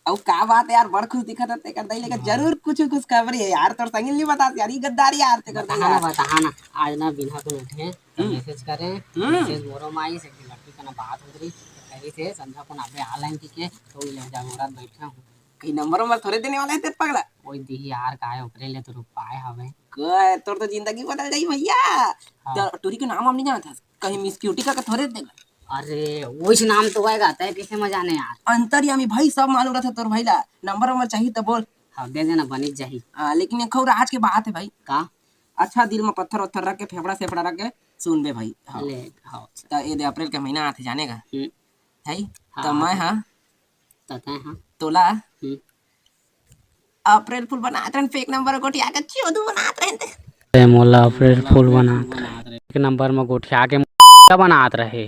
अब का बात है यार, बड़ खुश दिखत है कर दई, लेकिन जरूर कुछ कुछ खबर है यार, तोर संगिल नहीं बता यार, ये गद्दारी यार ते कर दई यार। बता ना आज ना बिना को उठे तो मैसेज करे, मैसेज मोरो माई से कि लड़की का ना बात हो रही कही से संध्या को नाबे ऑनलाइन की के तो ले जा मोरा बैठा हूं कई नंबर में थोड़े देने वाला है तेरे पगला। ओई दी यार काहे ओकरे ले तो रुपाए हवे कह तोर तो जिंदगी बदल जाई भैया। तो टोरी के नाम हम नहीं जानता, कहीं मिस क्यूटी का थोड़े देगा। अरे वही नाम तो आएगा तय कैसे मजा नहीं यार। अंतर्यामी भाई सब मालूम रहता तोर भाई ला, नंबर वंबर चाहिए तो बोल। हाँ दे देना बनी जाही। लेकिन एक और आज के बात है भाई का अच्छा दिल में पत्थर उत्थर रख के फेफड़ा सेफड़ा रख के सुन बे भाई। हाँ ले हाँ तो ये दे अप्रैल का महीना आते जानेगा है तो मैं हाँ तते हाँ तोला अप्रैल फुल बनात रहन, फेक नंबर गोटिया के चोदू बनात रहन। मोला अप्रैल फूल बनात रहे एक नंबर में गोठिया के बनात रहे।